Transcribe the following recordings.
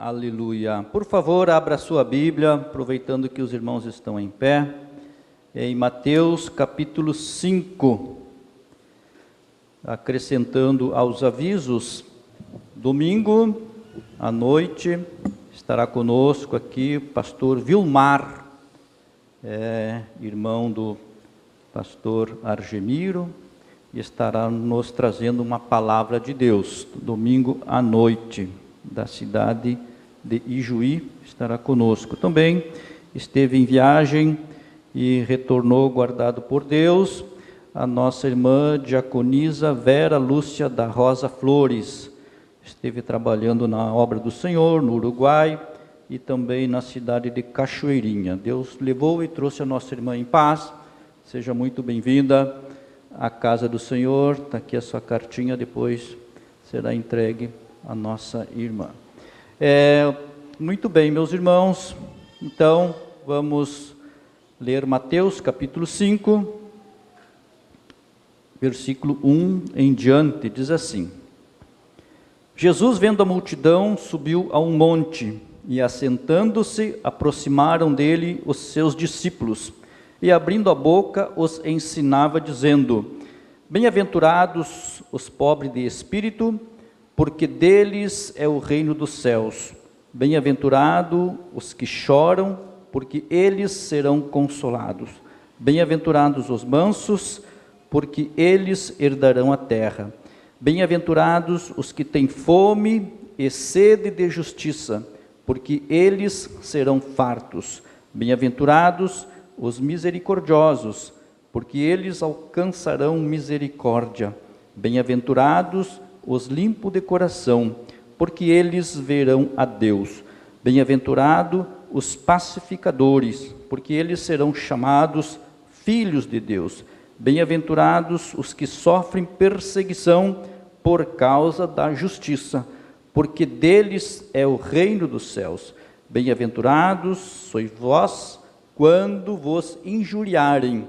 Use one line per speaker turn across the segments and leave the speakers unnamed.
Aleluia. Por favor, abra a sua Bíblia, aproveitando que os irmãos estão em pé, em Mateus capítulo 5. Acrescentando aos avisos, domingo à noite estará conosco aqui o pastor Vilmar, irmão do pastor Argemiro, e estará nos trazendo uma palavra de Deus, domingo à noite, da cidade de Ijuí, estará conosco. Também esteve em viagem e retornou guardado por Deus a nossa irmã diaconisa Vera Lúcia da Rosa Flores. Esteve trabalhando na obra do Senhor, no Uruguai, e também na cidade de Cachoeirinha. Deus levou e trouxe a nossa irmã em paz. Seja muito bem-vinda à casa do Senhor. Está aqui a sua cartinha, depois será entregue à nossa irmã. Muito bem, meus irmãos, então vamos ler Mateus capítulo 5, versículo 1 em diante, diz assim: Jesus, vendo a multidão, subiu a um monte, e assentando-se, aproximaram dele os seus discípulos, e abrindo a boca, os ensinava, dizendo: Bem-aventurados os pobres de espírito, porque deles é o reino dos céus. Bem-aventurados os que choram, porque eles serão consolados. Bem-aventurados os mansos, porque eles herdarão a terra. Bem-aventurados os que têm fome e sede de justiça, porque eles serão fartos. Bem-aventurados os misericordiosos, porque eles alcançarão misericórdia. Bem-aventurados os limpos de coração, porque eles verão a Deus. Bem-aventurados os pacificadores, porque eles serão chamados filhos de Deus. Bem-aventurados os que sofrem perseguição por causa da justiça, porque deles é o reino dos céus. Bem-aventurados sois vós, quando vos injuriarem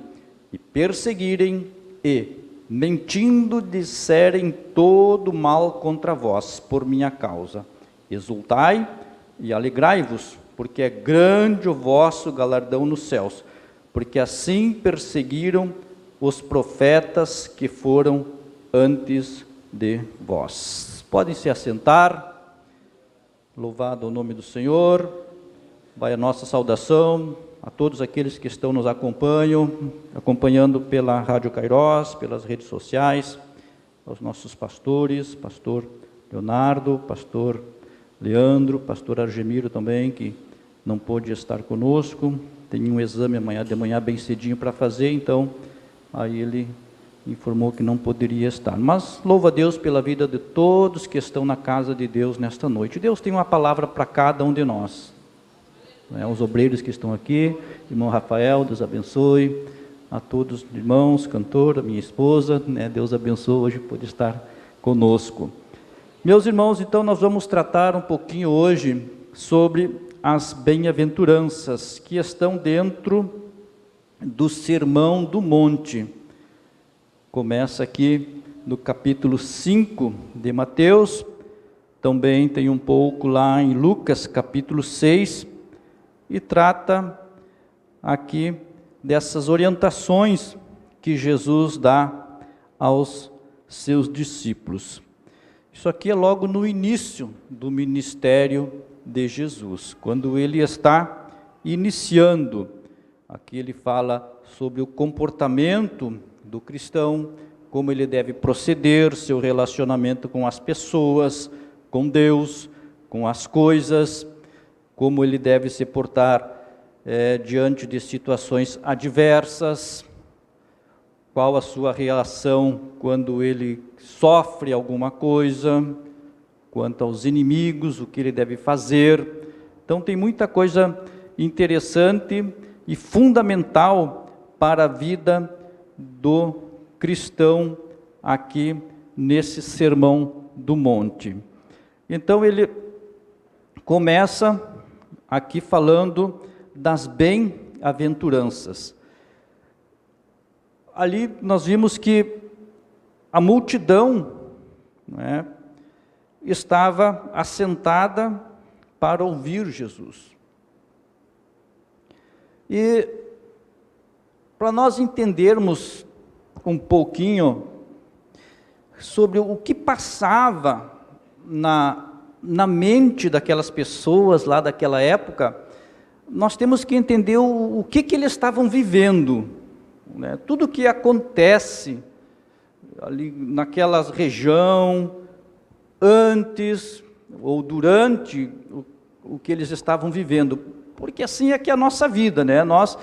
e perseguirem e, mentindo, disserem todo mal contra vós, por minha causa. Exultai e alegrai-vos, porque é grande o vosso galardão nos céus, porque assim perseguiram os profetas que foram antes de vós. Podem se assentar. Louvado o nome do Senhor. Vai a nossa saudação a todos aqueles que estão nos acompanhando pela Rádio Kairos, pelas redes sociais, aos nossos pastores, pastor Leonardo, pastor Leandro, pastor Argemiro também, que não pôde estar conosco, tem um exame amanhã de manhã bem cedinho para fazer, então aí ele informou que não poderia estar. Mas louva a Deus pela vida de todos que estão na casa de Deus nesta noite. Deus tem uma palavra para cada um de nós. Os obreiros que estão aqui, irmão Rafael, Deus abençoe, a todos os irmãos, cantor, a minha esposa, Deus abençoe hoje por estar conosco. Meus irmãos, então nós vamos tratar um pouquinho hoje sobre as bem-aventuranças que estão dentro do Sermão do Monte. Começa aqui no capítulo 5 de Mateus, também tem um pouco lá em Lucas capítulo 6, e trata aqui dessas orientações que Jesus dá aos seus discípulos. Isso aqui é logo no início do ministério de Jesus, quando ele está iniciando. Aqui ele fala sobre o comportamento do cristão, como ele deve proceder, seu relacionamento com as pessoas, com Deus, com as coisas, como ele deve se portar diante de situações adversas, qual a sua reação quando ele sofre alguma coisa, quanto aos inimigos, o que ele deve fazer. Então tem muita coisa interessante e fundamental para a vida do cristão aqui nesse Sermão do Monte. Então ele começa aqui falando das bem-aventuranças. Ali nós vimos que a multidão estava assentada para ouvir Jesus. E para nós entendermos um pouquinho sobre o que passava na mente daquelas pessoas lá daquela época, nós temos que entender o que eles estavam vivendo, né? Tudo que acontece ali naquela região, antes ou durante o que eles estavam vivendo, porque assim é que é a nossa vida, né? Nós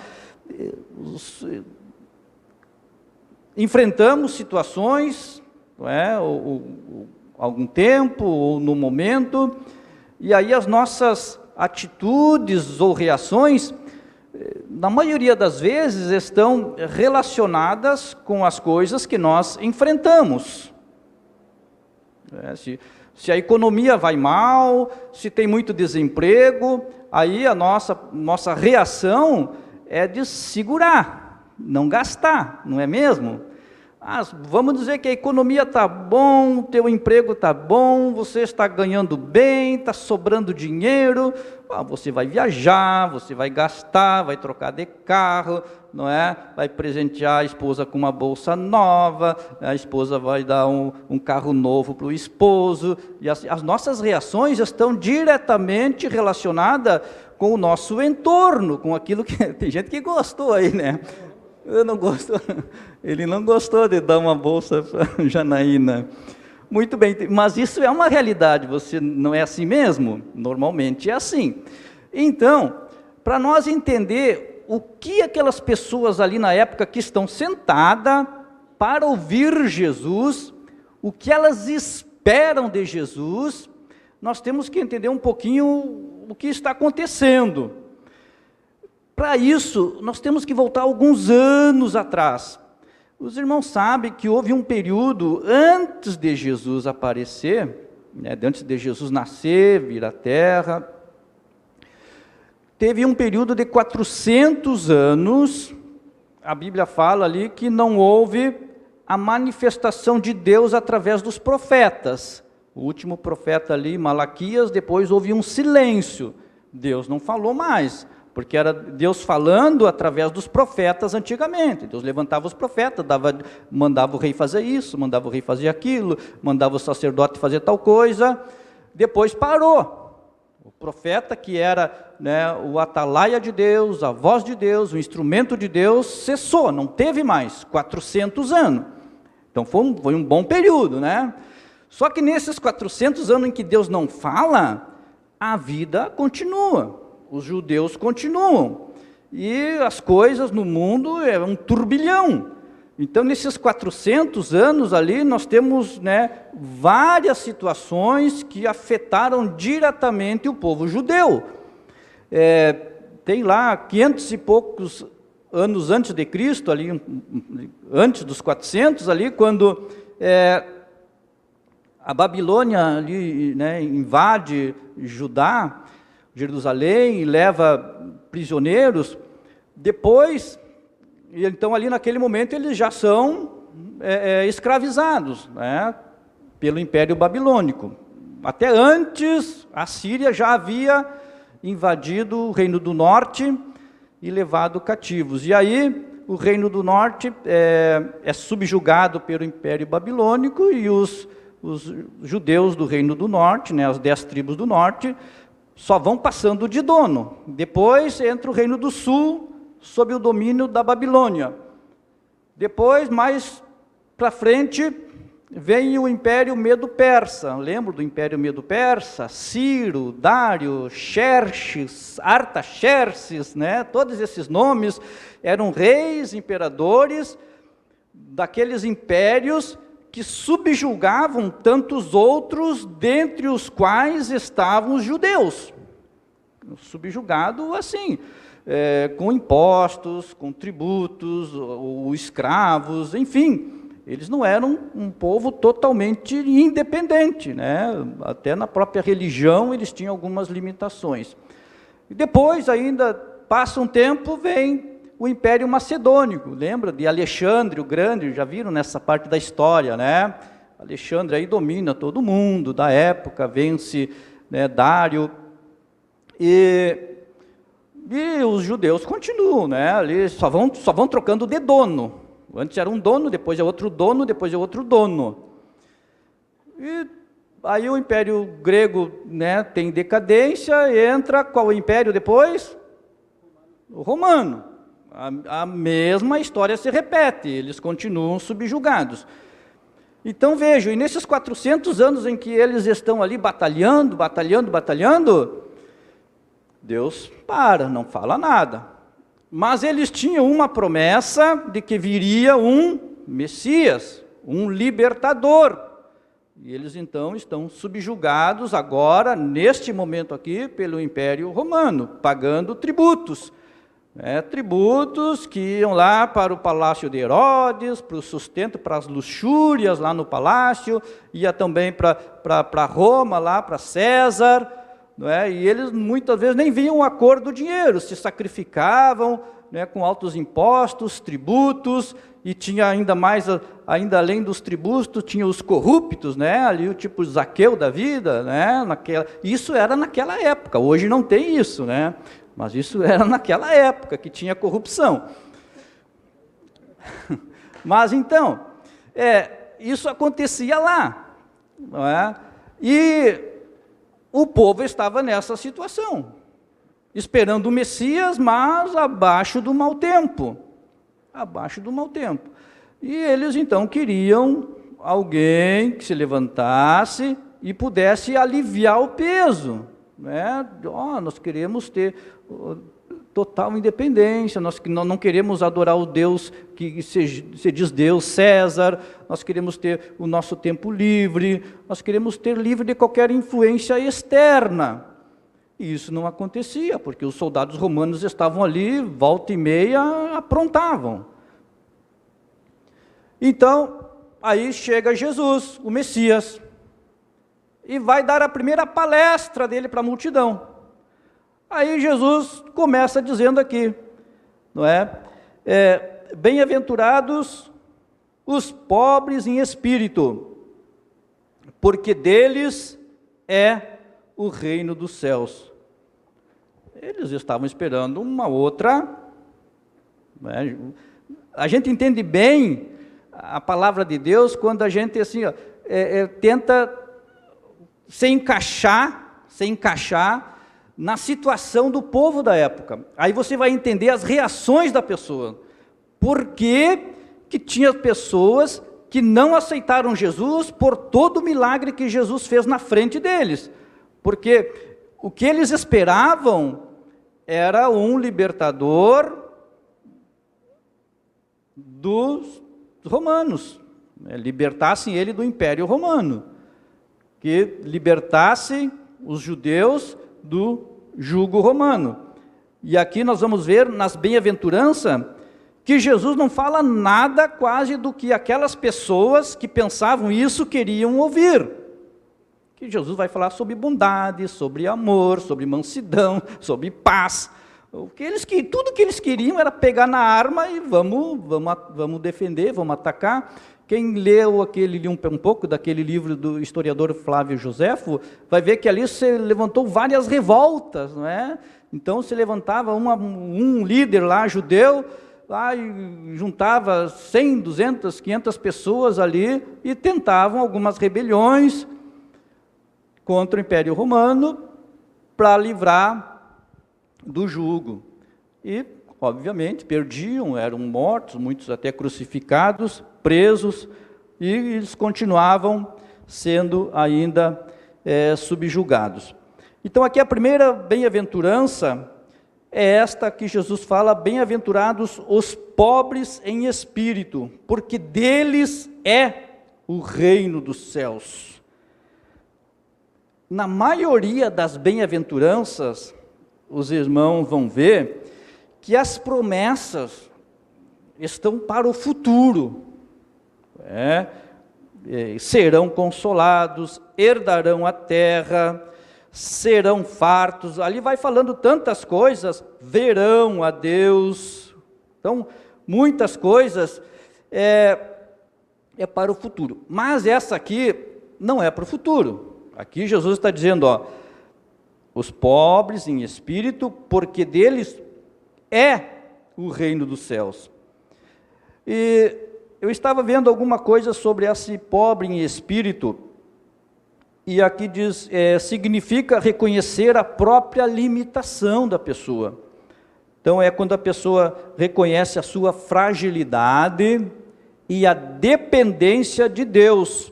enfrentamos situações, não é? ou algum tempo, ou no momento, e aí as nossas atitudes ou reações, na maioria das vezes, estão relacionadas com as coisas que nós enfrentamos. Se a economia vai mal, se tem muito desemprego, aí a nossa reação é de segurar, não gastar, não é mesmo? Vamos dizer que a economia está bom, o teu emprego está bom, você está ganhando bem, está sobrando dinheiro, você vai viajar, você vai gastar, vai trocar de carro, não é? Vai presentear a esposa com uma bolsa nova, a esposa vai dar um carro novo para o esposo, e as nossas reações estão diretamente relacionadas com o nosso entorno, com aquilo que tem gente que gostou aí, né? Eu não gosto, ele não gostou de dar uma bolsa para Janaína. Muito bem, mas isso é uma realidade, você não é assim mesmo? Normalmente é assim. Então, para nós entender o que aquelas pessoas ali na época que estão sentadas para ouvir Jesus, o que elas esperam de Jesus, nós temos que entender um pouquinho o que está acontecendo. Para isso, nós temos que voltar alguns anos atrás. Os irmãos sabem que houve um período antes de Jesus aparecer, né, antes de Jesus nascer, vir à terra. Teve um período de 400 anos, a Bíblia fala ali que não houve a manifestação de Deus através dos profetas. O último profeta ali, Malaquias, depois houve um silêncio. Deus não falou mais. Porque era Deus falando através dos profetas antigamente. Deus levantava os profetas, mandava o rei fazer isso, mandava o rei fazer aquilo, mandava o sacerdote fazer tal coisa. Depois parou. O profeta, que era, né, o atalaia de Deus, a voz de Deus, o instrumento de Deus, cessou, não teve mais, 400 anos. Então foi um bom período, né? Só que nesses 400 anos em que Deus não fala, a vida continua. Os judeus continuam, e as coisas no mundo é um turbilhão. Então, nesses 400 anos ali, nós temos, né, várias situações que afetaram diretamente o povo judeu. Tem lá 500 e poucos anos antes de Cristo, ali, antes dos 400, ali, quando a Babilônia ali, né, invade Judá, Jerusalém, e leva prisioneiros. Depois, então ali naquele momento eles já são escravizados, né, pelo Império Babilônico. Até antes, a Síria já havia invadido o Reino do Norte e levado cativos. E aí o Reino do Norte é subjugado pelo Império Babilônico, e os judeus do Reino do Norte, né, as 10 tribos do Norte, só vão passando de dono. Depois entra o Reino do Sul, sob o domínio da Babilônia. Depois, mais para frente, vem o Império Medo-Persa. Lembra do Império Medo-Persa? Ciro, Dário, Xerxes, Artaxerxes, né? Todos esses nomes eram reis, imperadores daqueles impérios que subjugavam tantos outros, dentre os quais estavam os judeus. Subjugado assim, com impostos, com tributos, ou escravos, enfim. Eles não eram um povo totalmente independente, né? Até na própria religião eles tinham algumas limitações. E depois, ainda passa um tempo, vem o Império Macedônico. Lembra de Alexandre o Grande? Já viram nessa parte da história, né? Alexandre aí domina todo mundo da época, vence, né, Dário, E os judeus continuam, né? Ali só vão trocando de dono. Antes era um dono, depois é outro dono, depois é outro dono. E aí o Império Grego, né, tem decadência, entra qual império depois? O Romano. A mesma história se repete, eles continuam subjugados. Então vejam, e nesses 400 anos em que eles estão ali batalhando, Deus não fala nada. Mas eles tinham uma promessa de que viria um Messias, um libertador. E eles então estão subjugados agora, neste momento aqui, pelo Império Romano, pagando tributos. Tributos que iam lá para o palácio de Herodes, para o sustento, para as luxúrias lá no palácio, ia também para Roma, lá para César, não é? E eles muitas vezes nem viam a cor do dinheiro, se sacrificavam, né, com altos impostos, tributos, e tinha ainda além dos tributos, tinha os corruptos, né, ali o tipo Zaqueu da vida, né, isso era naquela época, hoje não tem isso, né? Mas isso era naquela época que tinha corrupção. Mas então, isso acontecia lá, não é? E o povo estava nessa situação, esperando o Messias, mas abaixo do mau tempo. E eles então queriam alguém que se levantasse e pudesse aliviar o peso. Nós queremos ter total independência, nós não queremos adorar o Deus que se diz Deus, César, nós queremos ter o nosso tempo livre, nós queremos ter livre de qualquer influência externa. E isso não acontecia, porque os soldados romanos estavam ali, volta e meia, aprontavam. Então, aí chega Jesus, o Messias, e vai dar a primeira palestra dele para a multidão. Aí Jesus começa dizendo aqui, não é? Bem-aventurados os pobres em espírito, porque deles é o reino dos céus. Eles estavam esperando uma outra, né? A gente entende bem a palavra de Deus quando a gente assim, tenta se encaixar na situação do povo da época. Aí você vai entender as reações da pessoa. Por que tinha pessoas que não aceitaram Jesus por todo o milagre que Jesus fez na frente deles? Porque o que eles esperavam era um libertador dos romanos, libertassem ele do Império Romano, que libertasse os judeus do jugo romano. E aqui nós vamos ver nas bem-aventuranças que Jesus não fala nada quase do que aquelas pessoas que pensavam isso queriam ouvir. Que Jesus vai falar sobre bondade, sobre amor, sobre mansidão, sobre paz. Tudo que eles queriam era pegar na arma e vamos defender, vamos atacar. Quem leu um pouco daquele livro do historiador Flávio Joséfo, vai ver que ali se levantou várias revoltas, não é? Então se levantava um líder lá, judeu, lá e juntava 100, 200, 500 pessoas ali e tentavam algumas rebeliões contra o Império Romano para livrar do jugo. E, obviamente, perdiam, eram mortos, muitos até crucificados, presos, e eles continuavam sendo ainda subjugados. Então, aqui a primeira bem-aventurança é esta que Jesus fala: bem-aventurados os pobres em espírito, porque deles é o reino dos céus. Na maioria das bem-aventuranças, os irmãos vão ver que as promessas estão para o futuro. Serão consolados, herdarão a terra, serão fartos. Ali vai falando tantas coisas, verão a Deus. Então, muitas coisas é para o futuro. Mas essa aqui não é para o futuro. Aqui Jesus está dizendo, os pobres em espírito, porque deles é o reino dos céus. E eu estava vendo alguma coisa sobre esse pobre em espírito, e aqui diz, significa reconhecer a própria limitação da pessoa. Então é quando a pessoa reconhece a sua fragilidade e a dependência de Deus,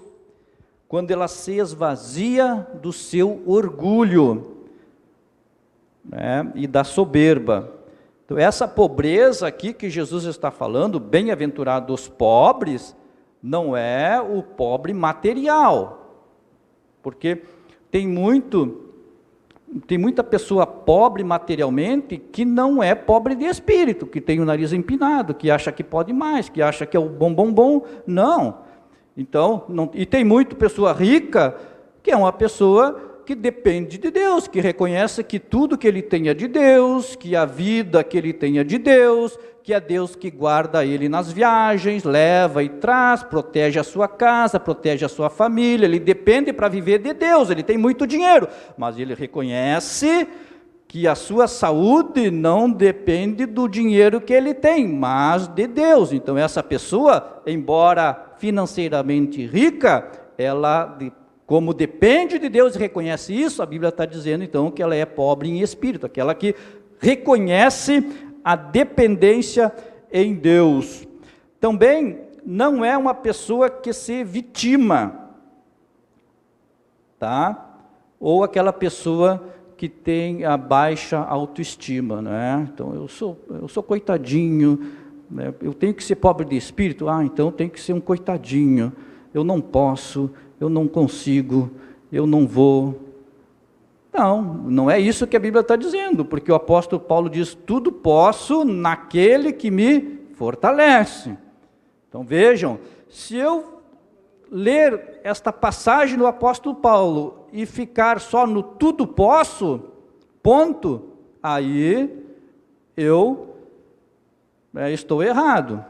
quando ela se esvazia do seu orgulho, né, e da soberba. Então essa pobreza aqui que Jesus está falando, bem-aventurados os pobres, não é o pobre material, porque tem muita pessoa pobre materialmente que não é pobre de espírito, que tem o nariz empinado, que acha que pode mais, que acha que é o bom, não. Então, e tem muita pessoa rica, que é uma pessoa que depende de Deus, que reconhece que tudo que ele tem é de Deus, que a vida que ele tem é de Deus, que é Deus que guarda ele nas viagens, leva e traz, protege a sua casa, protege a sua família, ele depende para viver de Deus, ele tem muito dinheiro, mas ele reconhece que a sua saúde não depende do dinheiro que ele tem, mas de Deus. Então essa pessoa, embora financeiramente rica, ela, como depende de Deus e reconhece isso, a Bíblia está dizendo então que ela é pobre em espírito, aquela que reconhece a dependência em Deus. Também não é uma pessoa que se vitima, tá? Ou aquela pessoa que tem a baixa autoestima, né? Então eu sou coitadinho, né? Eu tenho que ser pobre de espírito, então eu tenho que ser um coitadinho, eu não posso, eu não consigo, eu não vou. Não é isso que a Bíblia está dizendo, porque o apóstolo Paulo diz, tudo posso naquele que me fortalece. Então vejam, se eu ler esta passagem do apóstolo Paulo e ficar só no tudo posso, ponto, aí eu estou errado.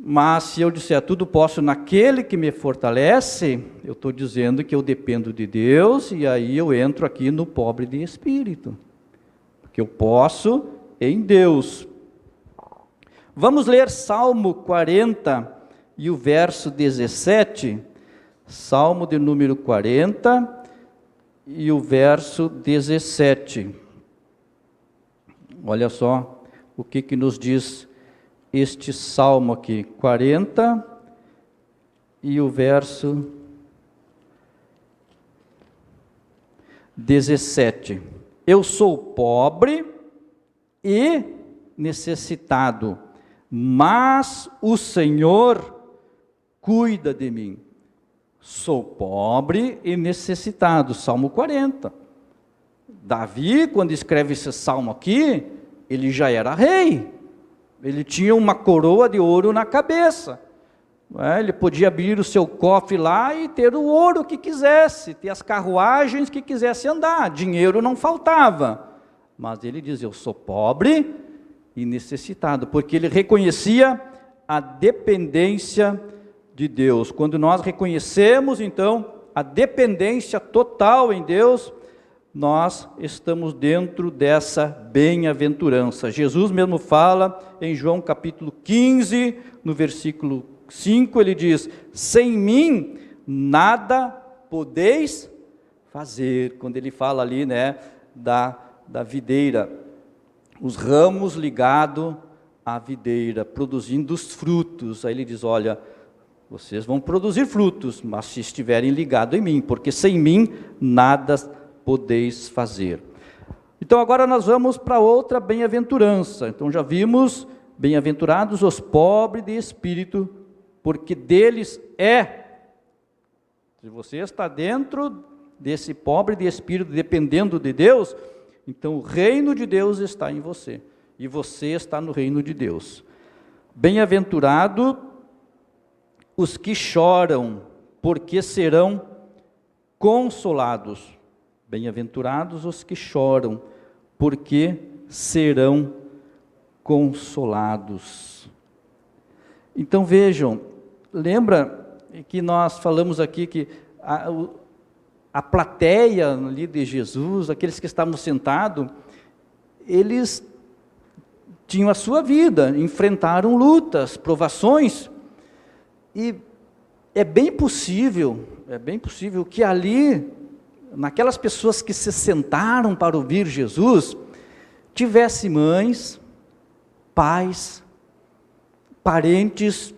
Mas se eu disser tudo posso naquele que me fortalece, eu estou dizendo que eu dependo de Deus, e aí eu entro aqui no pobre de espírito, porque eu posso em Deus. Vamos ler Salmo 40 e o verso 17, Salmo de número 40 e o verso 17. Olha só o que nos diz este salmo aqui, 40 e o verso 17. Eu sou pobre e necessitado, mas o Senhor cuida de mim. Sou pobre e necessitado, Salmo 40. Davi, quando escreve esse salmo aqui, ele já era rei. Ele tinha uma coroa de ouro na cabeça. Ele podia abrir o seu cofre lá e ter o ouro que quisesse, ter as carruagens que quisesse andar, dinheiro não faltava. Mas ele diz, eu sou pobre e necessitado, porque ele reconhecia a dependência de Deus. Quando nós reconhecemos, então, a dependência total em Deus, nós estamos dentro dessa bem-aventurança. Jesus mesmo fala em João capítulo 15, no versículo 5, ele diz, sem mim nada podeis fazer. Quando ele fala ali, né, da videira, os ramos ligados à videira, produzindo os frutos. Aí ele diz, olha, vocês vão produzir frutos, mas se estiverem ligados em mim, porque sem mim nada podeis fazer. Então agora nós vamos para outra bem-aventurança. Então já vimos, bem-aventurados os pobres de espírito, porque deles é. Se você está dentro desse pobre de espírito, dependendo de Deus, então o reino de Deus está em você, e você está no reino de Deus. Bem-aventurado os que choram, porque serão consolados. Bem-aventurados os que choram, porque serão consolados. Então vejam, lembra que nós falamos aqui que a plateia ali de Jesus, aqueles que estavam sentados, eles tinham a sua vida, enfrentaram lutas, provações, e é bem possível que ali, naquelas pessoas que se sentaram para ouvir Jesus, tivesse mães, pais, parentes,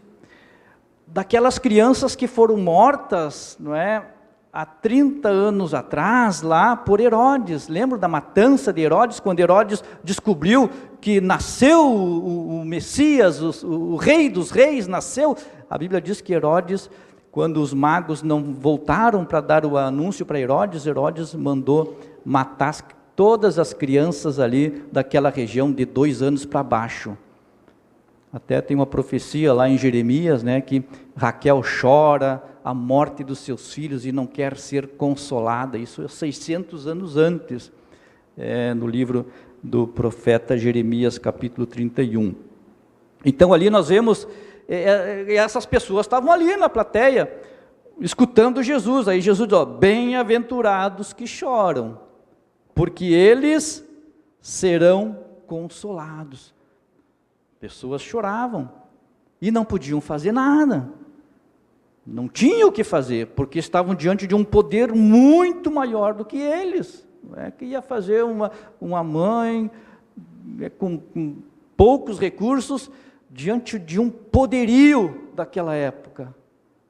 daquelas crianças que foram mortas, não é, há 30 anos atrás, lá por Herodes. Lembra da matança de Herodes, quando Herodes descobriu que nasceu o Messias, o rei dos reis nasceu? A Bíblia diz que Herodes, quando os magos não voltaram para dar o anúncio para Herodes, Herodes mandou matar todas as crianças ali daquela região de 2 anos para baixo. Até tem uma profecia lá em Jeremias, né, que Raquel chora a morte dos seus filhos e não quer ser consolada. Isso é 600 anos antes, no livro do profeta Jeremias, capítulo 31. Então ali nós vemos, essas pessoas estavam ali na plateia, escutando Jesus. Aí Jesus diz, bem-aventurados que choram, porque eles serão consolados. Pessoas choravam e não podiam fazer nada, não tinham o que fazer, porque estavam diante de um poder muito maior do que eles. Não é que ia fazer uma mãe com poucos recursos, diante de um poderio daquela época.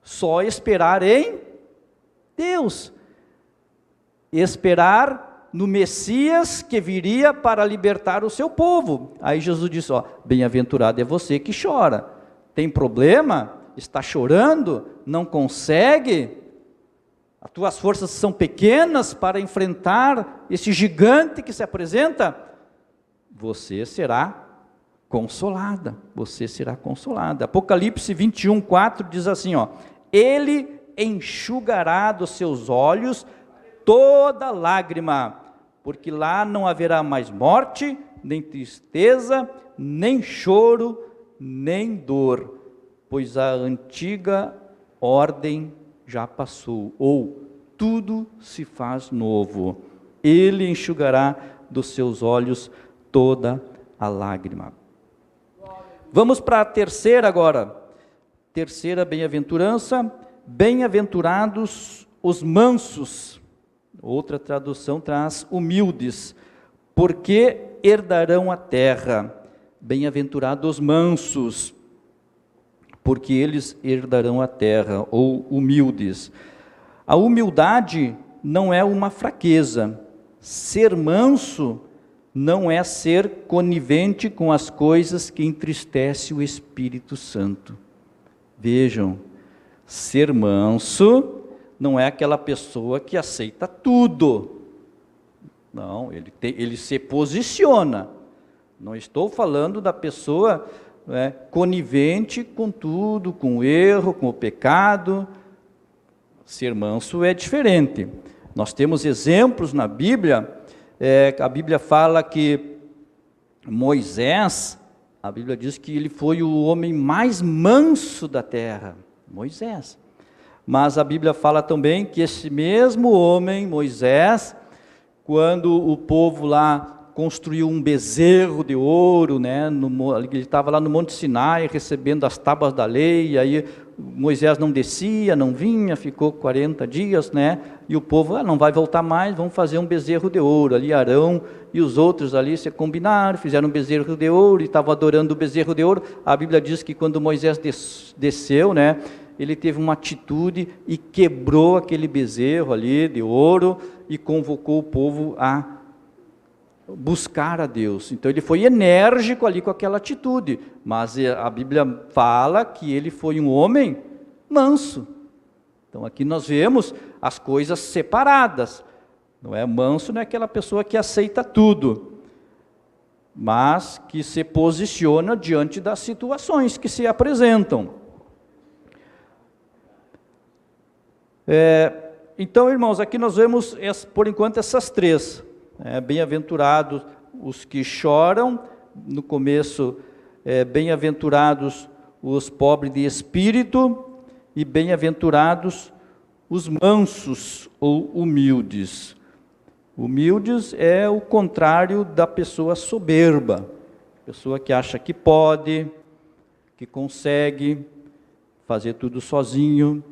Só esperar em Deus, esperar no Messias que viria para libertar o seu povo. Aí Jesus disse, bem-aventurado é você que chora. Tem problema? Está chorando? Não consegue? As tuas forças são pequenas para enfrentar esse gigante que se apresenta? Você será consolada. Você será consolada. Apocalipse 21:4 diz assim, Ele enxugará dos seus olhos toda lágrima, porque lá não haverá mais morte, nem tristeza, nem choro, nem dor, pois a antiga ordem já passou, ou tudo se faz novo. Ele enxugará dos seus olhos toda a lágrima. Vamos para a terceira agora. Terceira bem-aventurança, bem-aventurados os mansos. Outra tradução traz humildes, porque herdarão a terra. Bem-aventurados os mansos, porque eles herdarão a terra, ou humildes. A humildade não é uma fraqueza. Ser manso não é ser conivente com as coisas que entristecem o Espírito Santo. Vejam, ser manso não é aquela pessoa que aceita tudo. Não, ele se posiciona. Não estou falando da pessoa conivente com tudo, com o erro, com o pecado. Ser manso é diferente. Nós temos exemplos na Bíblia. A Bíblia fala que Moisés, a Bíblia diz que ele foi o homem mais manso da terra. Moisés. Mas a Bíblia fala também que esse mesmo homem, Moisés, quando o povo lá construiu um bezerro de ouro, né, ele estava lá no Monte Sinai recebendo as tábuas da lei, e aí Moisés não descia, não vinha, ficou 40 dias, né, e o povo, não vai voltar mais, vamos fazer um bezerro de ouro. Ali Arão e os outros ali se combinaram, fizeram um bezerro de ouro, e estavam adorando o bezerro de ouro. A Bíblia diz que quando Moisés desceu, né, ele teve uma atitude e quebrou aquele bezerro ali de ouro e convocou o povo a buscar a Deus. Então ele foi enérgico ali com aquela atitude, mas a Bíblia fala que ele foi um homem manso. Então aqui nós vemos as coisas separadas. Não é manso, não é aquela pessoa que aceita tudo, mas que se posiciona diante das situações que se apresentam. Então, irmãos, aqui nós vemos, por enquanto, essas três. Bem-aventurados os que choram, no começo, bem-aventurados os pobres de espírito, e bem-aventurados os mansos ou humildes. Humildes é o contrário da pessoa soberba, pessoa que acha que pode, que consegue fazer tudo sozinho.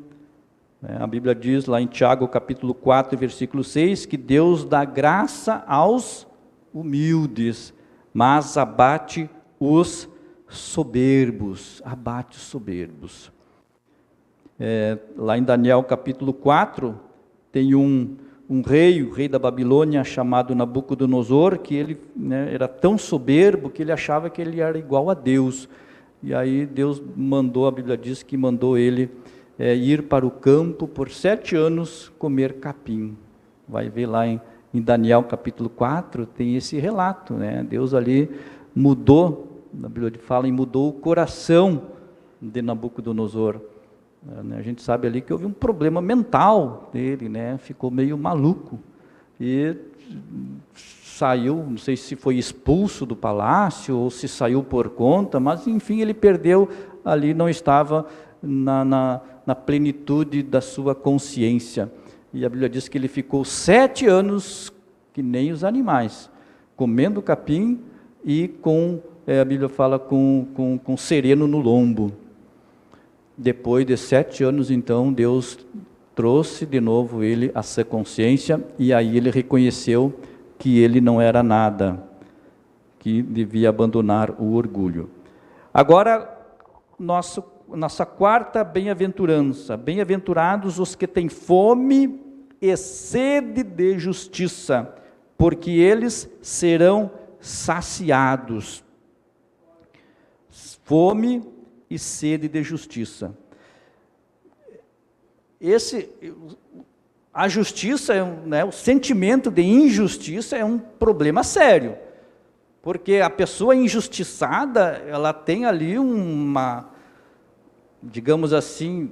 A Bíblia diz lá em Tiago capítulo 4, versículo 6, que Deus dá graça aos humildes, mas abate os soberbos, abate os soberbos. Lá em Daniel capítulo 4, tem um rei, o rei da Babilônia, chamado Nabucodonosor, que ele era tão soberbo que ele achava que ele era igual a Deus. E aí Deus mandou, a Bíblia diz que mandou ele ir para o campo por 7 anos comer capim. Vai ver lá em Daniel capítulo 4, tem esse relato, Deus ali mudou, a Bíblia fala em mudou o coração de Nabucodonosor. A gente sabe ali que houve um problema mental dele, ficou meio maluco, e saiu, não sei se foi expulso do palácio, ou se saiu por conta, mas enfim, ele perdeu ali, não estava na plenitude da sua consciência, e a Bíblia diz que ele ficou 7 anos, que nem os animais, comendo capim, e a Bíblia fala com sereno no lombo. Depois de 7 anos, então, Deus trouxe de novo ele a sua consciência, e aí ele reconheceu que ele não era nada, que devia abandonar o orgulho. Agora, nossa quarta bem-aventurança: bem-aventurados os que têm fome e sede de justiça, porque eles serão saciados. Fome e sede de justiça. A justiça, o sentimento de injustiça é um problema sério, porque a pessoa injustiçada, ela tem ali digamos assim,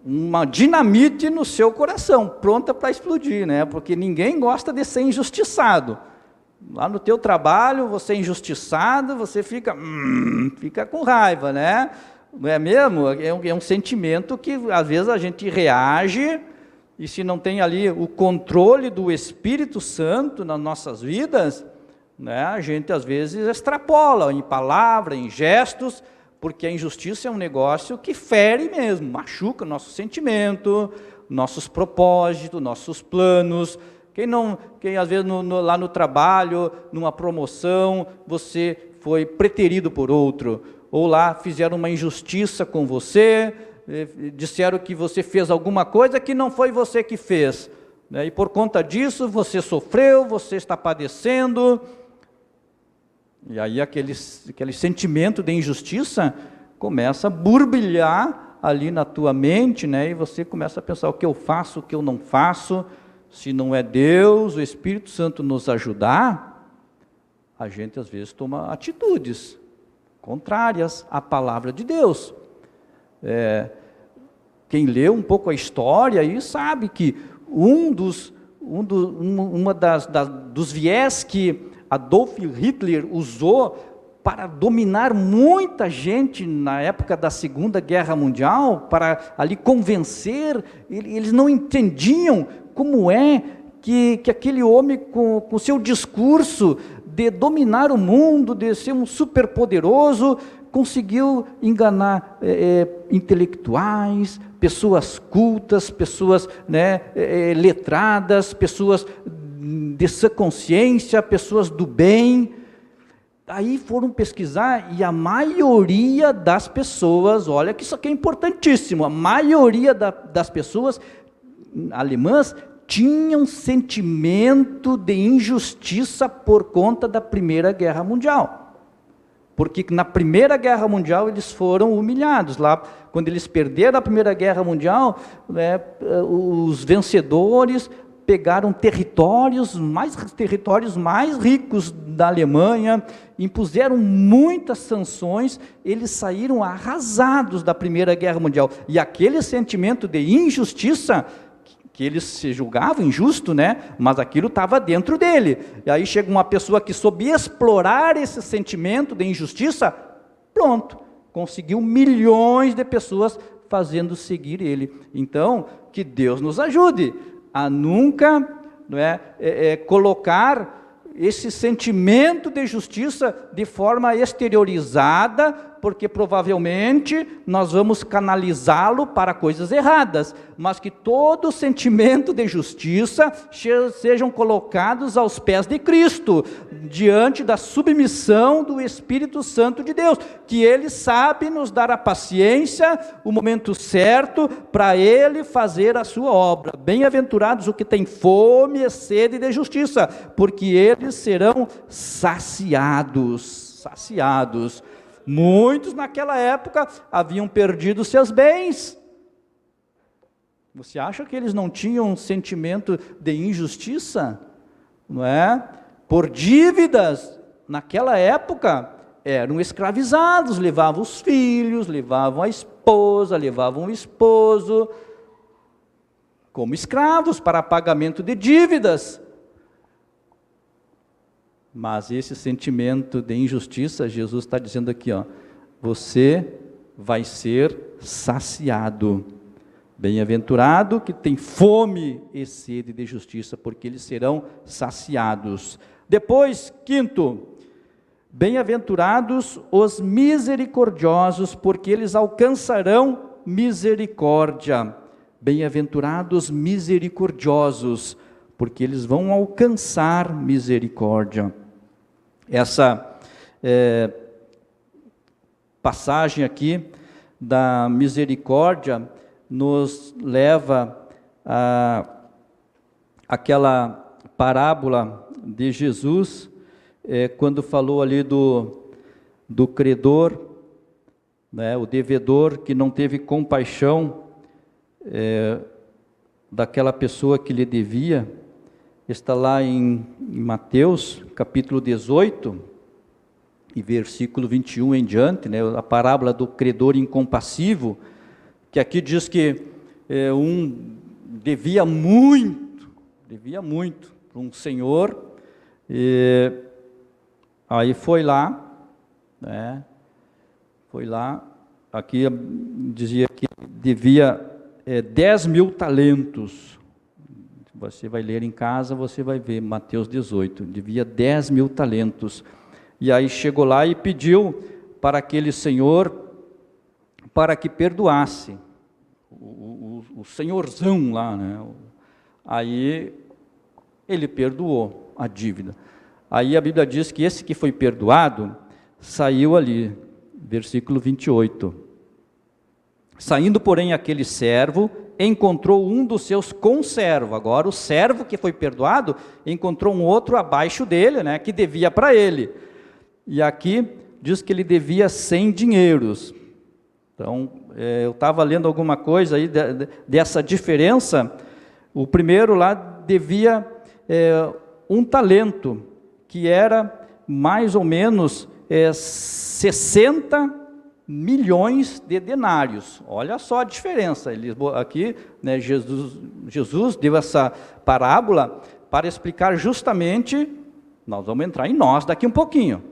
uma dinamite no seu coração, pronta para explodir, porque ninguém gosta de ser injustiçado. Lá no teu trabalho, você é injustiçado, você fica com raiva, não é mesmo? É um sentimento que às vezes a gente reage, e se não tem ali o controle do Espírito Santo nas nossas vidas, a gente às vezes extrapola em palavra, em gestos, porque a injustiça é um negócio que fere mesmo, machuca nosso sentimento, nossos propósitos, nossos planos. Quem às vezes lá no trabalho, numa promoção, você foi preterido por outro, ou lá fizeram uma injustiça com você, disseram que você fez alguma coisa que não foi você que fez, e por conta disso você sofreu, você está padecendo, e aí aquele sentimento de injustiça começa a borbulhar ali na tua mente, e você começa a pensar: o que eu faço, o que eu não faço. Se não é Deus, o Espírito Santo nos ajudar, a gente às vezes toma atitudes contrárias à palavra de Deus. Quem lê um pouco a história aí sabe que dos viés que Adolf Hitler usou para dominar muita gente na época da Segunda Guerra Mundial, para ali convencer, eles não entendiam como é que aquele homem, com seu discurso de dominar o mundo, de ser um superpoderoso, conseguiu enganar intelectuais, pessoas cultas, pessoas letradas, pessoas de sã consciência, pessoas do bem. Aí foram pesquisar, e a maioria das pessoas, olha que isso aqui é importantíssimo, a maioria das pessoas alemãs tinham sentimento de injustiça por conta da Primeira Guerra Mundial. Porque na Primeira Guerra Mundial eles foram humilhados. Lá, quando eles perderam a Primeira Guerra Mundial, os vencedores pegaram territórios mais ricos da Alemanha, impuseram muitas sanções, eles saíram arrasados da Primeira Guerra Mundial. E aquele sentimento de injustiça, que eles se julgavam injusto, mas aquilo estava dentro dele. E aí chega uma pessoa que soube explorar esse sentimento de injustiça, pronto, conseguiu milhões de pessoas fazendo seguir ele. Então, que Deus nos ajude a nunca, não é, colocar esse sentimento de justiça de forma exteriorizada, porque provavelmente nós vamos canalizá-lo para coisas erradas, mas que todo sentimento de justiça sejam colocados aos pés de Cristo, diante da submissão do Espírito Santo de Deus, que Ele sabe nos dar a paciência, o momento certo, para Ele fazer a sua obra. Bem-aventurados os que têm fome e sede de justiça, porque eles serão saciados. Muitos naquela época haviam perdido seus bens. Você acha que eles não tinham um sentimento de injustiça? Não é? Por dívidas, naquela época, eram escravizados, levavam os filhos, levavam a esposa, levavam o esposo, como escravos para pagamento de dívidas. Mas esse sentimento de injustiça, Jesus está dizendo aqui, ó, você vai ser saciado. Bem-aventurado que tem fome e sede de justiça, porque eles serão saciados. Depois, quinto, bem-aventurados os misericordiosos, porque eles alcançarão misericórdia. Bem-aventurados misericordiosos, porque eles vão alcançar misericórdia. Essa passagem aqui da misericórdia nos leva a aquela parábola de Jesus, quando falou ali do credor, né, o devedor que não teve compaixão daquela pessoa que lhe devia. Está lá em Mateus, capítulo 18, e versículo 21 em diante, né, a parábola do credor incompassivo, que aqui diz que um devia muito para um senhor, e aí foi lá, né, aqui dizia que devia 10 mil talentos. Você vai ler em casa, você vai ver, Mateus 18, devia 10 mil talentos. E aí chegou lá e pediu para aquele senhor, para que perdoasse, o senhorzão lá, né? Aí ele perdoou a dívida. Aí a Bíblia diz que esse que foi perdoado, saiu ali, versículo 28. Saindo, porém, aquele servo, encontrou um dos seus conservos. Agora o servo que foi perdoado, encontrou um outro abaixo dele, né, que devia para ele. E aqui diz que ele devia 100 dinheiros. Então, eu estava lendo alguma coisa aí dessa diferença. O primeiro lá devia 1 talento, que era mais ou menos 60 milhões de denários. Olha só a diferença. Aqui, né, Jesus deu essa parábola para explicar justamente, nós vamos entrar em nós daqui um pouquinho,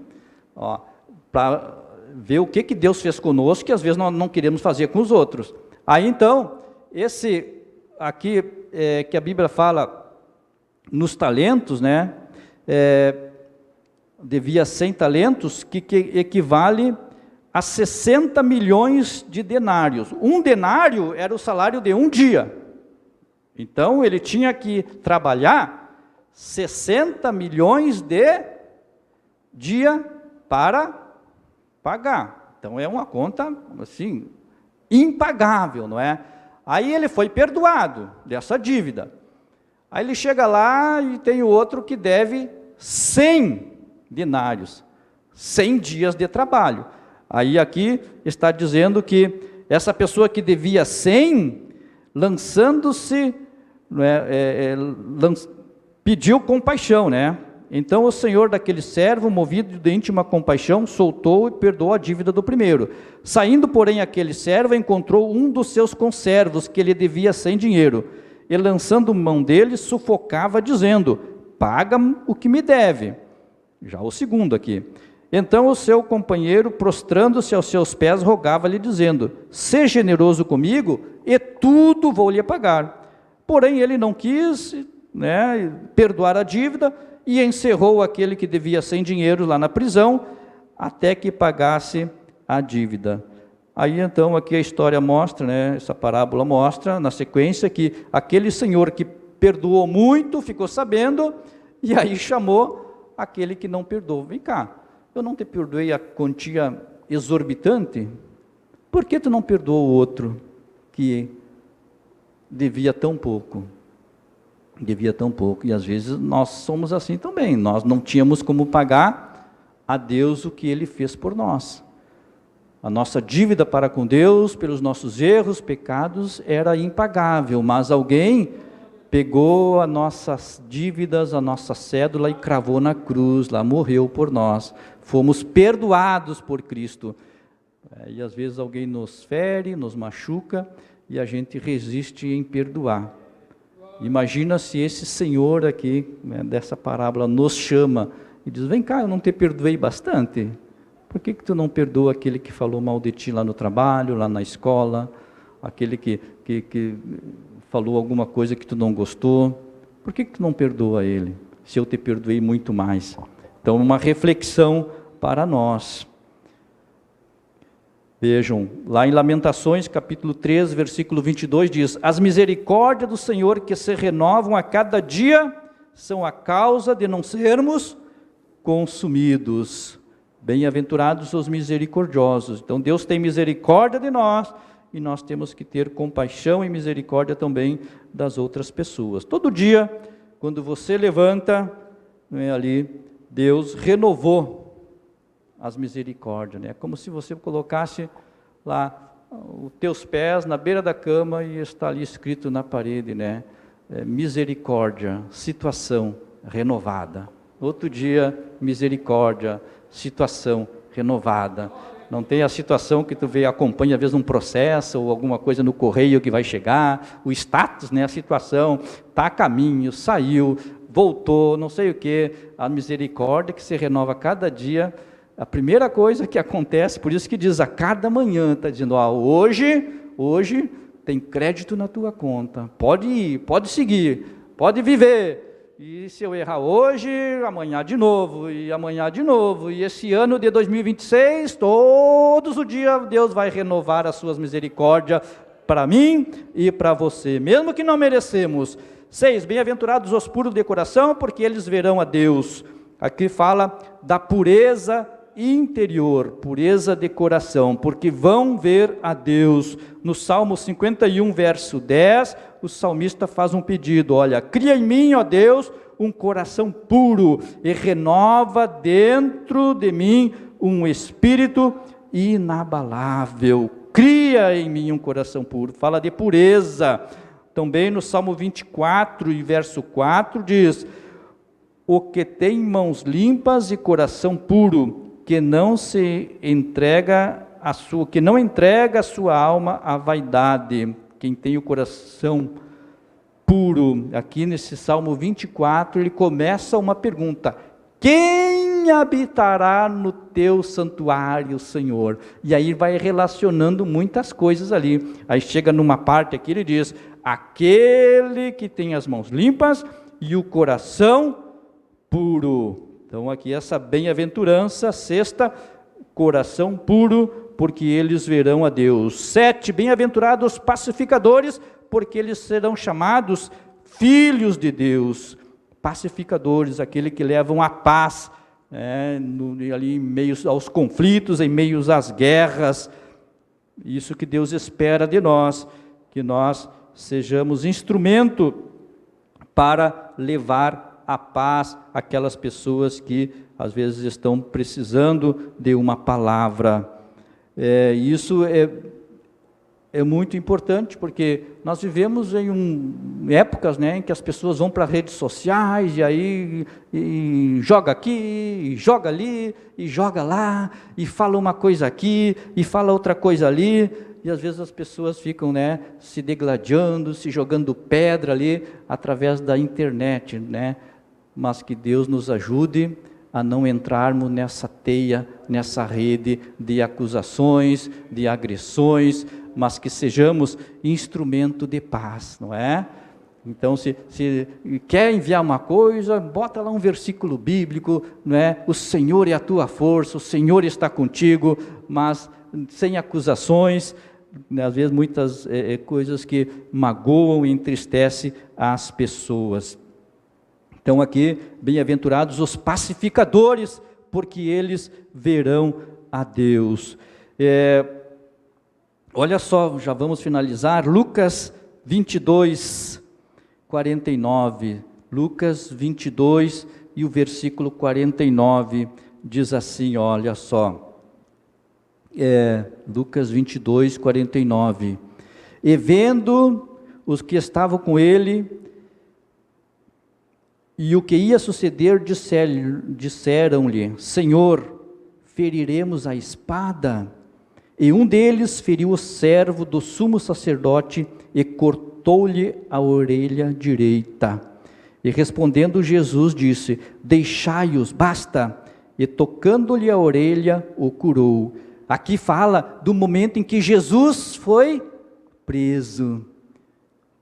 para ver o que Deus fez conosco, que às vezes nós não queremos fazer com os outros. Aí então, esse aqui que a Bíblia fala nos talentos, né, devia 100 talentos, que equivale a 60 milhões de denários. Um denário era o salário de um dia. Então, ele tinha que trabalhar 60 milhões de dia para pagar. Então, é uma conta, assim, impagável, não é? Aí ele foi perdoado dessa dívida. Aí ele chega lá e tem o outro que deve 100 denários, 100 dias de trabalho. Aí aqui está dizendo que essa pessoa que devia 100, lançando-se, pediu compaixão, né? Então o senhor daquele servo, movido de íntima compaixão, soltou e perdoou a dívida do primeiro. Saindo, porém, aquele servo encontrou um dos seus conservos, que lhe devia 100 dinheiro. E lançando mão dele, sufocava, dizendo: paga o que me deve. Já o segundo aqui. Então o seu companheiro, prostrando-se aos seus pés, rogava-lhe, dizendo: seja generoso comigo, e tudo vou lhe pagar. Porém ele não quis, perdoar a dívida, e encerrou aquele que devia 100 dinheiros lá na prisão, até que pagasse a dívida. Aí então aqui a história mostra, essa parábola mostra, na sequência, que aquele senhor que perdoou muito, ficou sabendo, e aí chamou aquele que não perdoou. Vem cá, eu não te perdoei a quantia exorbitante, por que tu não perdoou o outro que devia tão pouco? Devia tão pouco. E às vezes nós somos assim também, nós não tínhamos como pagar a Deus o que Ele fez por nós. A nossa dívida para com Deus, pelos nossos erros, pecados, era impagável, mas alguém pegou as nossas dívidas, a nossa cédula e cravou na cruz, lá morreu por nós. Fomos perdoados por Cristo. E às vezes alguém nos fere, nos machuca, e a gente resiste em perdoar. Imagina se esse Senhor aqui, dessa parábola, nos chama e diz: vem cá, eu não te perdoei bastante? Por que tu não perdoa aquele que falou mal de ti lá no trabalho, lá na escola, aquele que falou alguma coisa que tu não gostou? Por que tu não perdoa ele, se eu te perdoei muito mais? Então, uma reflexão para nós. Vejam, lá em Lamentações, capítulo 3, versículo 22, diz: as misericórdias do Senhor que se renovam a cada dia, são a causa de não sermos consumidos. Bem-aventurados os misericordiosos. Então Deus tem misericórdia de nós, e nós temos que ter compaixão e misericórdia também das outras pessoas. Todo dia, quando você levanta, ali, Deus renovou as misericórdias, é como se você colocasse lá os teus pés na beira da cama e está ali escrito na parede, misericórdia, situação renovada. Outro dia, misericórdia, situação renovada. Não tem a situação que tu vê, acompanha às vezes um processo ou alguma coisa no correio que vai chegar, o status, a situação, está a caminho, saiu, voltou, não sei o que, a misericórdia que se renova cada dia. A primeira coisa que acontece, por isso que diz a cada manhã, está dizendo: hoje tem crédito na tua conta, pode ir, pode seguir, pode viver, e se eu errar hoje, amanhã de novo, e esse ano de 2026, todos os dias Deus vai renovar as suas misericórdias para mim e para você, mesmo que não merecemos. 6, bem-aventurados os puros de coração, porque eles verão a Deus. Aqui fala da pureza interior, pureza de coração, porque vão ver a Deus. No Salmo 51, verso 10, o salmista faz um pedido: olha, cria em mim, ó Deus, um coração puro, e renova dentro de mim um espírito inabalável. Cria em mim um coração puro. Fala de pureza. Também no Salmo 24, e verso 4, diz: o que tem mãos limpas e coração puro, que não entrega a sua alma à vaidade. Quem tem o coração puro, aqui nesse Salmo 24, ele começa uma pergunta: quem habitará no teu santuário, Senhor? E aí vai relacionando muitas coisas ali. Aí chega numa parte aqui, ele diz: aquele que tem as mãos limpas e o coração puro. Então aqui essa bem-aventurança, 6ª, coração puro, porque eles verão a Deus. 7, bem-aventurados os pacificadores, porque eles serão chamados filhos de Deus. Pacificadores, aquele que levam a paz, ali em meio aos conflitos, em meio às guerras. Isso que Deus espera de nós, que nós sejamos instrumento para levar a paz àquelas pessoas que às vezes estão precisando de uma palavra. Isso é muito importante, porque nós vivemos em épocas, em que as pessoas vão para as redes sociais, e aí joga aqui, e joga ali, e joga lá, e fala uma coisa aqui, e fala outra coisa ali, e às vezes as pessoas ficam se degladiando, se jogando pedra ali, através da internet, mas que Deus nos ajude a não entrarmos nessa teia, nessa rede de acusações, de agressões, mas que sejamos instrumento de paz, não é? Então, se quer enviar uma coisa, bota lá um versículo bíblico, não é? O Senhor é a tua força, o Senhor está contigo, mas sem acusações, às vezes muitas coisas que magoam e entristecem as pessoas. Então aqui, bem-aventurados os pacificadores, porque eles verão a Deus. Olha só, já vamos finalizar, Lucas 22, 49, Lucas 22 e o versículo 49 diz assim, olha só, Lucas 22, 49, e vendo os que estavam com ele, e o que ia suceder, disseram-lhe, Senhor, feriremos a espada? E um deles feriu o servo do sumo sacerdote e cortou-lhe a orelha direita. E respondendo Jesus disse, deixai-os, basta. E tocando-lhe a orelha, o curou. Aqui fala do momento em que Jesus foi preso.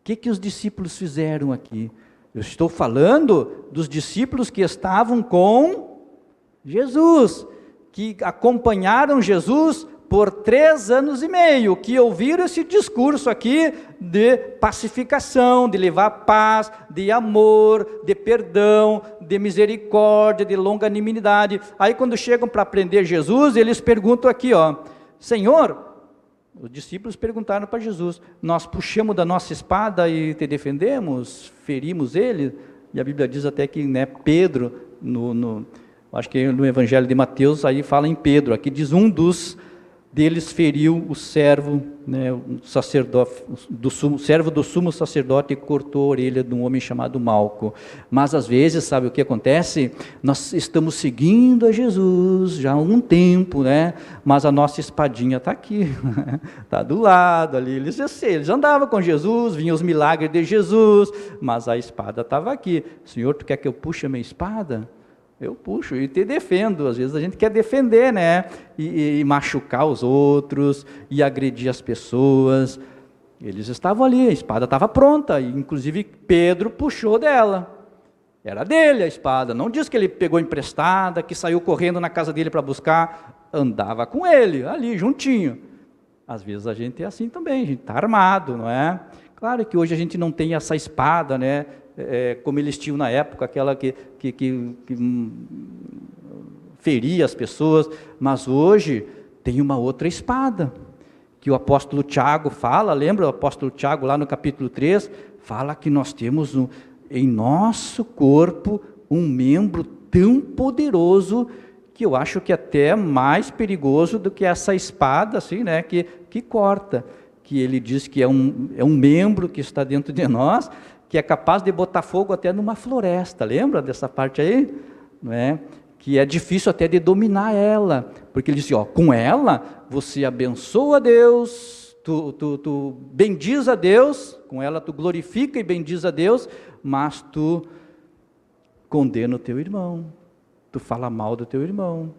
O que os discípulos fizeram aqui? Eu estou falando dos discípulos que estavam com Jesus, que acompanharam Jesus por 3 anos e meio, que ouviram esse discurso aqui de pacificação, de levar paz, de amor, de perdão, de misericórdia, de longanimidade. Aí quando chegam para prender Jesus, eles perguntam aqui, Senhor, os discípulos perguntaram para Jesus, nós puxamos da nossa espada e te defendemos, ferimos ele? E a Bíblia diz até que Pedro, acho que no Evangelho de Mateus, aí fala em Pedro, aqui diz um deles feriu o servo, o sacerdote, servo do sumo sacerdote, e cortou a orelha de um homem chamado Malco. Mas às vezes, sabe o que acontece? Nós estamos seguindo a Jesus já há um tempo, mas a nossa espadinha está aqui, está do lado ali. Eles andavam com Jesus, vinham os milagres de Jesus, mas a espada estava aqui. Senhor, tu quer que eu puxe a minha espada? Eu puxo e te defendo. Às vezes a gente quer defender, e machucar os outros, e agredir as pessoas. Eles estavam ali, a espada estava pronta, e inclusive Pedro puxou dela. Era dele a espada, não diz que ele pegou emprestada, que saiu correndo na casa dele para buscar, andava com ele, ali, juntinho. Às vezes a gente é assim também, a gente está armado, não é? Claro que hoje a gente não tem essa espada, como eles tinham na época, aquela que feria as pessoas, mas hoje tem uma outra espada, que o apóstolo Tiago fala, lembra o apóstolo Tiago lá no capítulo 3, fala que nós temos em nosso corpo um membro tão poderoso, que eu acho que até mais perigoso do que essa espada, assim, que corta, que ele diz que é um membro que está dentro de nós, que é capaz de botar fogo até numa floresta, lembra dessa parte aí? Que é difícil até de dominar ela, porque ele diz, com ela você abençoa a Deus, tu bendiz a Deus, com ela tu glorifica e bendiz a Deus, mas tu condena o teu irmão, tu fala mal do teu irmão.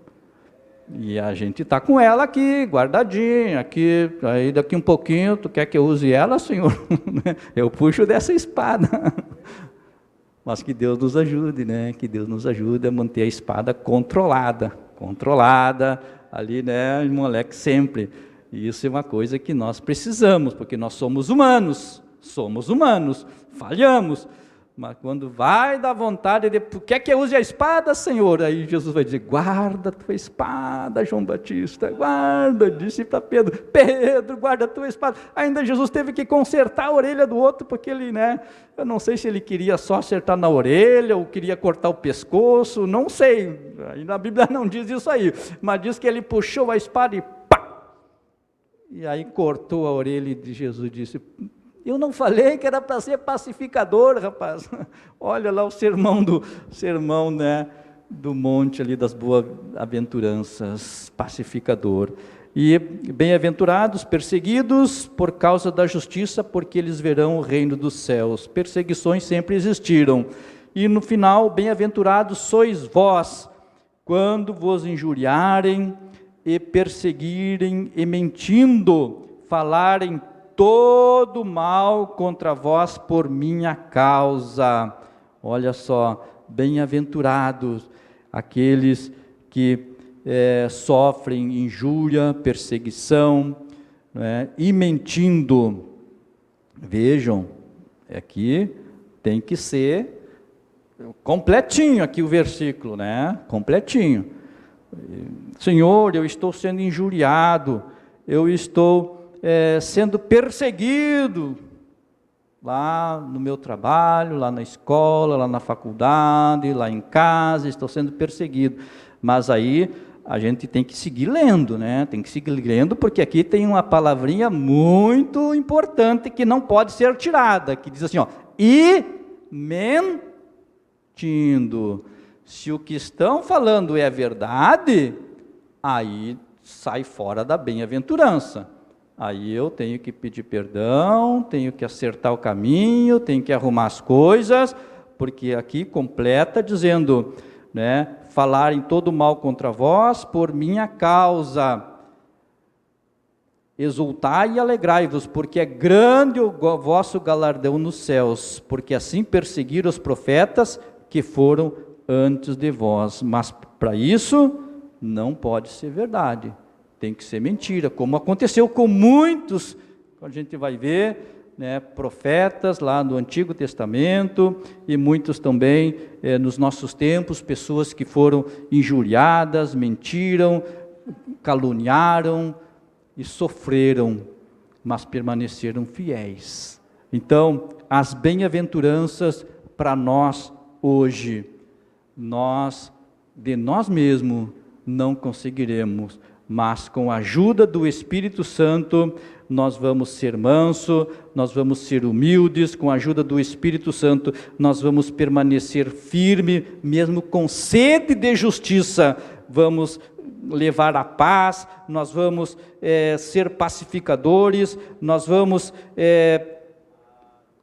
E a gente está com ela aqui, guardadinha, aqui, aí daqui um pouquinho, tu quer que eu use ela, Senhor? Eu puxo dessa espada. Mas que Deus nos ajude, que Deus nos ajude a manter a espada controlada, ali, moleque, sempre. E isso é uma coisa que nós precisamos, porque nós somos humanos, falhamos. Mas quando vai dar vontade de, quer que eu use a espada, Senhor? Aí Jesus vai dizer, guarda a tua espada, João Batista, guarda, disse para Pedro, guarda a tua espada. Ainda Jesus teve que consertar a orelha do outro, porque ele, eu não sei se ele queria só acertar na orelha, ou queria cortar o pescoço, não sei, a Bíblia não diz isso aí, mas diz que ele puxou a espada e pá! E aí cortou a orelha de Jesus, disse, eu não falei que era para ser pacificador, rapaz. Olha lá o sermão do monte ali das boas-aventuranças, pacificador. E bem-aventurados, perseguidos por causa da justiça, porque eles verão o reino dos céus. Perseguições sempre existiram. E no final, bem-aventurados sois vós, quando vos injuriarem e perseguirem e mentindo, falarem todo mal contra vós por minha causa. Olha só, bem-aventurados aqueles que sofrem injúria, perseguição, né, e mentindo. Vejam, aqui tem que ser completinho aqui o versículo, né? Completinho. Senhor, eu estou sendo injuriado, eu estou sendo perseguido lá no meu trabalho, lá na escola, lá na faculdade, lá em casa, estou sendo perseguido. Mas aí a gente tem que seguir lendo, né? Tem que seguir lendo, porque aqui tem uma palavrinha muito importante que não pode ser tirada, que diz assim, ó, e mentindo. Se o que estão falando é verdade, aí sai fora da bem-aventurança. Aí eu tenho que pedir perdão, tenho que acertar o caminho, tenho que arrumar as coisas, porque aqui completa dizendo, né, falarem todo mal contra vós por minha causa. Exultai e alegrai-vos, porque é grande o vosso galardão nos céus, porque assim perseguiram os profetas que foram antes de vós. Mas para isso não pode ser verdade, tem que ser mentira, como aconteceu com muitos, a gente vai ver, né, profetas lá no Antigo Testamento, e muitos também nos nossos tempos, pessoas que foram injuriadas, mentiram, caluniaram e sofreram, mas permaneceram fiéis. Então, as bem-aventuranças para nós hoje, nós de nós mesmos não conseguiremos, mas com a ajuda do Espírito Santo, nós vamos ser mansos, nós vamos ser humildes, com a ajuda do Espírito Santo, nós vamos permanecer firme, mesmo com sede de justiça, vamos levar a paz, nós vamos ser pacificadores, nós vamos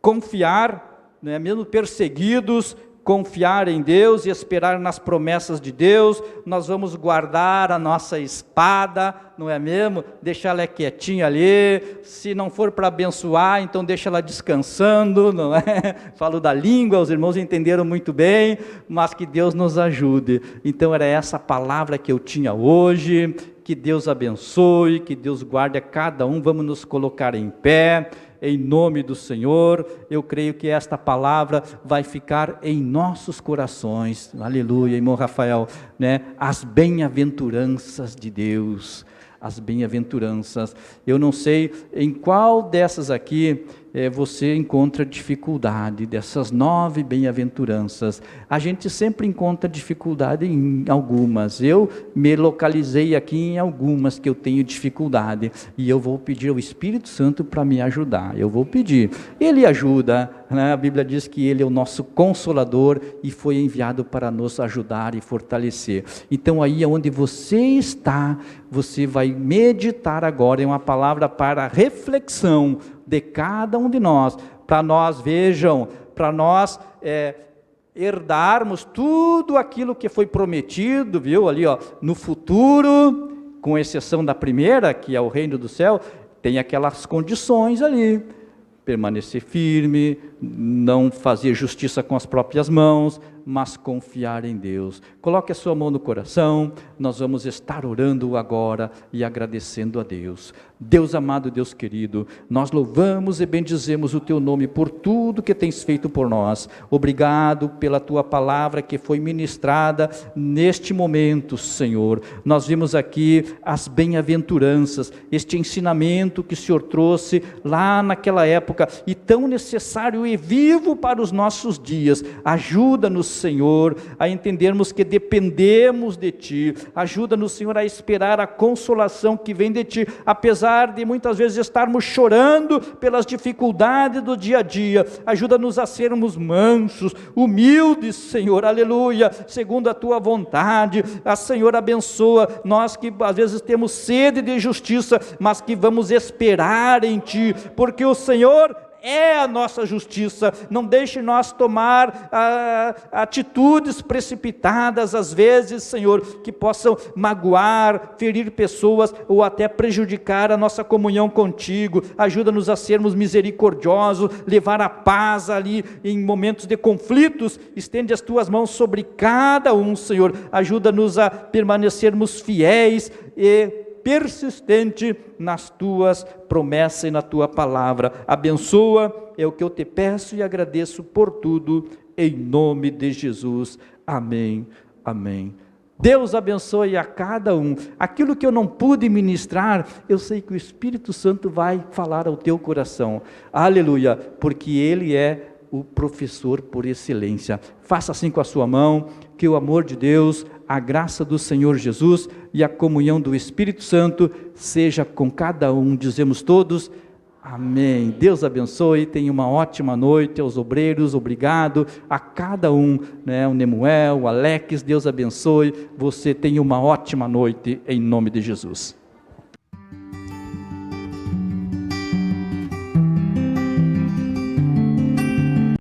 confiar, né, mesmo perseguidos, confiar em Deus e esperar nas promessas de Deus. Nós vamos guardar a nossa espada, não é mesmo? Deixar ela quietinha ali, se não for para abençoar, então deixa ela descansando, não é? Falo da língua, os irmãos entenderam muito bem, mas que Deus nos ajude. Então era essa palavra que eu tinha hoje, que Deus abençoe, que Deus guarde a cada um. Vamos nos colocar em pé, em nome do Senhor. Eu creio que esta palavra vai ficar em nossos corações, aleluia, irmão Rafael, né? As bem-aventuranças de Deus, as bem-aventuranças. Eu não sei em qual dessas aqui você encontra dificuldade, dessas 9 bem-aventuranças. A gente sempre encontra dificuldade em algumas. Eu me localizei aqui em algumas que eu tenho dificuldade, e eu vou pedir ao Espírito Santo para me ajudar. Eu vou pedir, Ele ajuda, né? A Bíblia diz que Ele é o nosso Consolador e foi enviado para nos ajudar e fortalecer. Então aí onde você está, você vai meditar agora, é uma palavra para reflexão de cada um de nós, para nós, vejam, para nós herdarmos tudo aquilo que foi prometido, viu, ali ó, no futuro, com exceção da primeira, que é o reino do céu, tem aquelas condições ali, permanecer firme, não fazer justiça com as próprias mãos, mas confiar em Deus. Coloque a sua mão no coração, nós vamos estar orando agora e agradecendo a Deus. Deus amado, Deus querido, nós louvamos e bendizemos o Teu nome por tudo que Tens feito por nós. Obrigado pela Tua palavra que foi ministrada neste momento, Senhor. Nós vimos aqui as bem-aventuranças, este ensinamento que o Senhor trouxe lá naquela época, e tão necessário e vivo para os nossos dias. Ajuda-nos, Senhor, a entendermos que dependemos de Ti. Ajuda-nos, Senhor, a esperar a consolação que vem de Ti, apesar de muitas vezes estarmos chorando pelas dificuldades do dia a dia. Ajuda-nos a sermos mansos, humildes, Senhor, aleluia, segundo a Tua vontade. A Senhor abençoa nós que às vezes temos sede de justiça, mas que vamos esperar em Ti, porque o Senhor é a nossa justiça. Não deixe nós tomar atitudes precipitadas, às vezes, Senhor, que possam magoar, ferir pessoas ou até prejudicar a nossa comunhão contigo. Ajuda-nos a sermos misericordiosos, levar a paz ali em momentos de conflitos. Estende as tuas mãos sobre cada um, Senhor. Ajuda-nos a permanecermos fiéis e persistente nas tuas promessas e na tua palavra. Abençoa, é o que eu te peço e agradeço por tudo, em nome de Jesus. Amém, amém. Deus abençoe a cada um. Aquilo que eu não pude ministrar, eu sei que o Espírito Santo vai falar ao teu coração. Aleluia, porque Ele é o professor por excelência. Faça assim com a sua mão, que o amor de Deus, a graça do Senhor Jesus e a comunhão do Espírito Santo seja com cada um. Dizemos todos, amém. Deus abençoe, tenha uma ótima noite aos obreiros, obrigado a cada um, o Nemuel, o Alex, Deus abençoe, você tenha uma ótima noite em nome de Jesus.